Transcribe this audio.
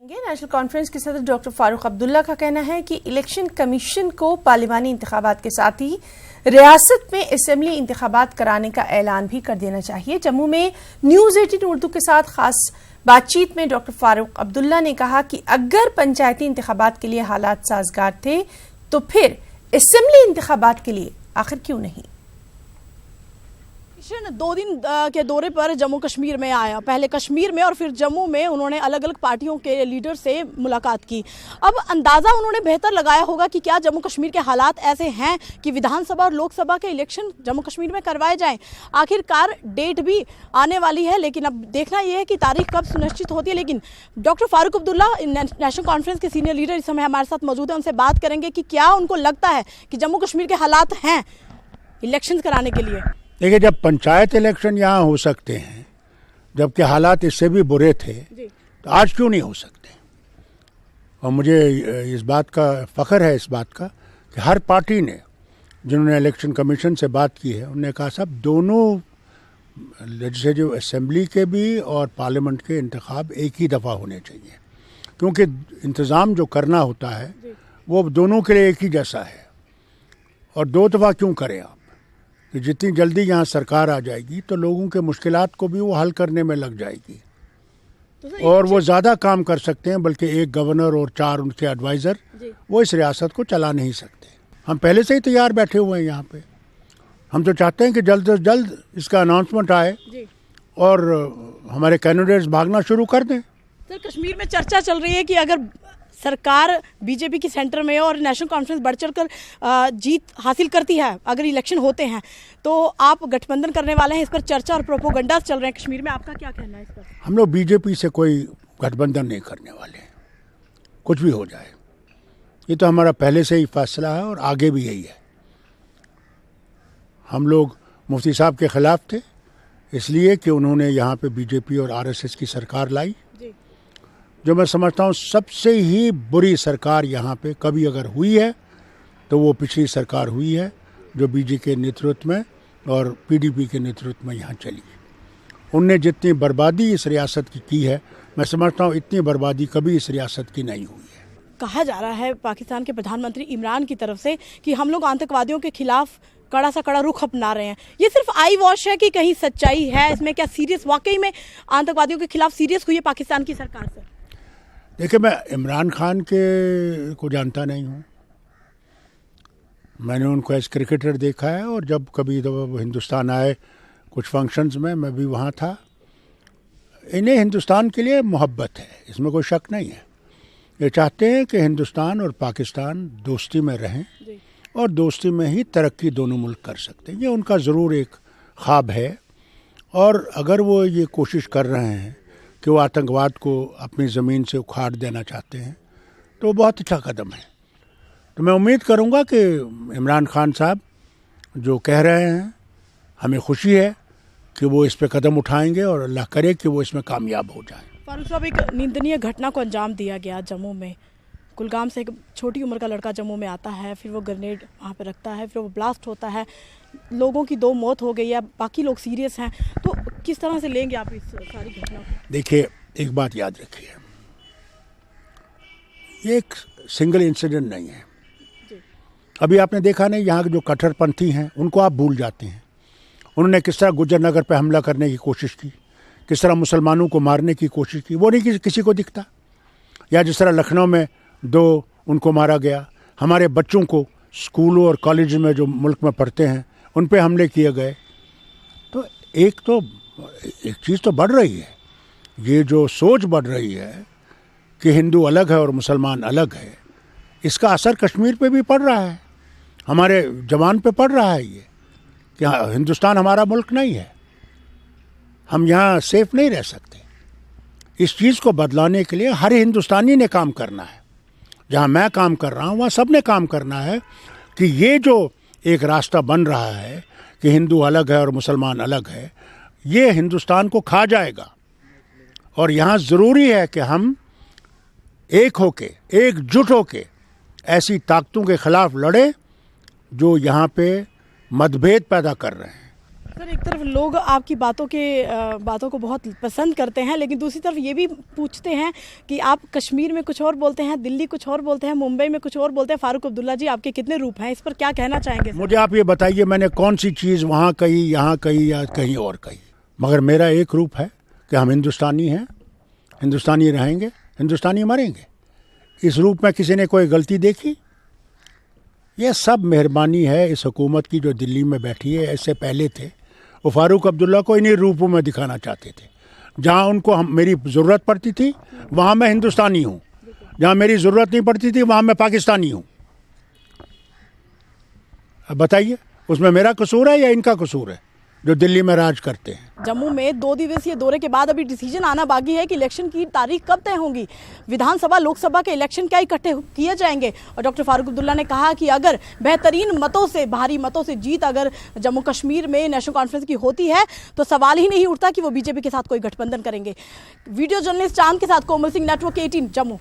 National conference के सदर doctor Farooq Abdullah का कहना है कि इलेक्शन कमीशन को पार्लिमानी इंतखाबात के साथ ही रियासत में असेंबली इंतखाबात कराने का ऐलान भी कर देना चाहिए। जम्मू में न्यूज 18 उर्दू के साथ खास बातचीत में डॉक्टर फारूक अब्दुल्ला ने कहा कि अगर पंचायती इंतखाबात के लिए हालात साजगार थे तो फिर असेंबली इंतखाबात के लिए आखिर क्यों नहीं। 2 दिन के दौरे पर जम्मू कश्मीर में आया, पहले कश्मीर में और फिर जम्मू में उन्होंने अलग अलग पार्टियों के लीडर से मुलाकात की। अब अंदाज़ा उन्होंने बेहतर लगाया होगा कि क्या जम्मू कश्मीर के हालात ऐसे हैं कि विधानसभा और लोकसभा के इलेक्शन जम्मू कश्मीर में करवाए जाएं। आखिरकार डेट भी आने वाली है, लेकिन अब देखना यह है कि तारीख कब सुनिश्चित होती है। लेकिन doctor Farooq Abdullah national conference के सीनियर लीडर इस समय हमारे साथ मौजूद है, उनसे बात करेंगे कि क्या उनको लगता है कि जम्मू कश्मीर के हालात हैं इलेक्शन कराने के लिए। देखिए, जब पंचायत इलेक्शन यहाँ हो सकते हैं, जबकि हालात इससे भी बुरे थे, तो आज क्यों नहीं हो सकते। और मुझे इस बात का फ़ख्र है, इस बात का कि हर पार्टी ने जिन्होंने इलेक्शन कमीशन से बात की है, उन्होंने कहा साहब दोनों लेजिस्लेटिव असेंबली के भी और पार्लियामेंट के इंतखाब एक ही दफ़ा होने चाहिए, क्योंकि इंतज़ाम जो करना होता है वो दोनों के लिए एक ही जैसा है। और 2 दफ़ा क्यों करें आप, कि जितनी जल्दी यहाँ सरकार आ जाएगी तो लोगों के मुश्किलात को भी वो हल करने में लग जाएगी और वो ज़्यादा काम कर सकते हैं। बल्कि एक गवर्नर और 4 उनके एडवाइज़र वो इस रियासत को चला नहीं सकते। हम पहले से ही तैयार बैठे हुए हैं यहाँ पे। हम तो चाहते हैं कि जल्द से जल्द इसका अनाउंसमेंट आए और हमारे कैंडिडेट्स भागना शुरू कर दें। सर, कश्मीर में चर्चा चल रही है कि अगर सरकार बीजेपी की सेंटर में और नेशनल कॉन्फ्रेंस बढ़ चढ़कर जीत हासिल करती है, अगर इलेक्शन होते हैं तो आप गठबंधन करने वाले हैं। इस पर चर्चा और प्रोपोगंडा चल रहे हैं कश्मीर में, आपका क्या कहना है इस पर। हम लोग बीजेपी से कोई गठबंधन नहीं करने वाले हैं, कुछ भी हो जाए। ये तो हमारा पहले से ही फैसला है और आगे भी यही है। हम लोग मुफ्ती साहब के खिलाफ थे इसलिए कि उन्होंने यहाँ पे बीजेपी और आरएसएस की सरकार लाई, जो मैं समझता हूँ सबसे ही बुरी सरकार यहाँ पे कभी अगर हुई है तो वो पिछली सरकार हुई है, जो बीजेपी के नेतृत्व में और पीडीपी के नेतृत्व में यहाँ चली। उनने जितनी बर्बादी इस रियासत की है, मैं समझता हूँ इतनी बर्बादी कभी इस रियासत की नहीं हुई है। कहा जा रहा है पाकिस्तान के प्रधानमंत्री इमरान की तरफ से कि हम लोग आतंकवादियों के खिलाफ कड़ा सा कड़ा रुख अपना रहे हैं। ये सिर्फ आई वॉश है कि कहीं सच्चाई है इसमें? क्या सीरियस वाकई में आतंकवादियों के खिलाफ सीरियस हुई है पाकिस्तान की सरकार से? देखिए, मैं इमरान खान के को जानता नहीं हूँ। मैंने उनको एज क्रिकेटर देखा है और जब कभी तो हिंदुस्तान आए कुछ फंक्शंस में, मैं भी वहाँ था। इन्हें हिंदुस्तान के लिए मोहब्बत है, इसमें कोई शक नहीं है। ये चाहते हैं कि हिंदुस्तान और पाकिस्तान दोस्ती में रहें और दोस्ती में ही तरक्की दोनों मुल्क कर सकते हैं। ये उनका ज़रूर एक ख्वाब है और अगर वो ये कोशिश कर रहे हैं कि वो आतंकवाद को अपनी ज़मीन से उखाड़ देना चाहते हैं तो बहुत अच्छा कदम है। तो मैं उम्मीद करूंगा कि इमरान खान साहब जो कह रहे हैं, हमें खुशी है कि वो इस पे कदम उठाएंगे और अल्लाह करे कि वो इसमें कामयाब हो जाए। फारूक साहब, एक निंदनीय घटना को अंजाम दिया गया जम्मू में। कुलगाम से एक छोटी उम्र का लड़का जम्मू में आता है, फिर वो ग्रेनेड वहाँ पे रखता है, फिर वो ब्लास्ट होता है, लोगों की 2 मौत हो गई है, बाकी लोग सीरियस हैं। तो किस तरह से लेंगे आप इस सारी घटना को? देखिए, एक बात याद रखिए, ये एक सिंगल इंसिडेंट नहीं है। अभी आपने देखा नहीं, यहाँ के जो कट्टरपंथी हैं उनको आप भूल जाते हैं। उन्होंने किस तरह गुज्जर नगर पे हमला करने की कोशिश की, किस तरह मुसलमानों को मारने की कोशिश की, वो नहीं किसी को दिखता। या जिस तरह लखनऊ में 2 उनको मारा गया, हमारे बच्चों को स्कूलों और कॉलेज में जो मुल्क में पढ़ते हैं उन पे हमले किए गए। तो एक चीज़ तो बढ़ रही है, ये जो सोच बढ़ रही है कि हिंदू अलग है और मुसलमान अलग है, इसका असर कश्मीर पे भी पड़ रहा है, हमारे जवान पे पड़ रहा है। ये कि हिंदुस्तान हमारा मुल्क नहीं है, हम यहाँ सेफ नहीं रह सकते। इस चीज़ को बदलाने के लिए हर हिंदुस्तानी ने काम करना है। जहाँ मैं काम कर रहा हूँ वहाँ सब ने काम करना है कि ये जो एक रास्ता बन रहा है कि हिंदू अलग है और मुसलमान अलग है, ये हिंदुस्तान को खा जाएगा। और यहाँ ज़रूरी है कि हम एक होके, एकजुट होके ऐसी ताकतों के ख़िलाफ़ लड़ें जो यहाँ पे मतभेद पैदा कर रहे हैं। सर, एक तरफ लोग आपकी बातों को बहुत पसंद करते हैं, लेकिन दूसरी तरफ ये भी पूछते हैं कि आप कश्मीर में कुछ और बोलते हैं, दिल्ली कुछ और बोलते हैं, मुंबई में कुछ और बोलते हैं। फारूक अब्दुल्ला जी, आपके कितने रूप हैं? इस पर क्या कहना चाहेंगे सर? मुझे आप ये बताइए, मैंने कौन सी चीज़ वहाँ कही, यहाँ कही या कहीं और कही? मगर मेरा एक रूप है कि हम हिंदुस्तानी हैं, हिंदुस्तानी रहेंगे, हिंदुस्तानी मरेंगे। इस रूप में किसी ने कोई गलती देखी? यह सब मेहरबानी है इस हुकूमत की जो दिल्ली में बैठी है। ऐसे पहले थे वो फारूक अब्दुल्ला को इन्हीं रूपों में दिखाना चाहते थे। जहाँ उनको मेरी ज़रूरत पड़ती थी वहाँ मैं हिंदुस्तानी हूँ, जहाँ मेरी ज़रूरत नहीं पड़ती थी वहाँ मैं पाकिस्तानी हूँ। अब बताइए, उसमें मेरा कसूर है या इनका कसूर है जो दिल्ली में राज करते हैं? जम्मू में 2 दिवसीय दौरे के बाद अभी डिसीजन आना बाकी है कि इलेक्शन की तारीख कब तय होगी। विधानसभा लोकसभा के इलेक्शन क्या इकट्ठे किए जाएंगे? और डॉक्टर फारूक अब्दुल्ला ने कहा कि अगर बेहतरीन मतों से, भारी मतों से जीत अगर जम्मू कश्मीर में नेशनल कॉन्फ्रेंस की होती है तो सवाल ही नहीं उठता कि वो बीजेपी के साथ कोई गठबंधन करेंगे। वीडियो जर्नलिस्ट चांद के साथ कोमल सिंह, नेटवर्क 18 जम्मू।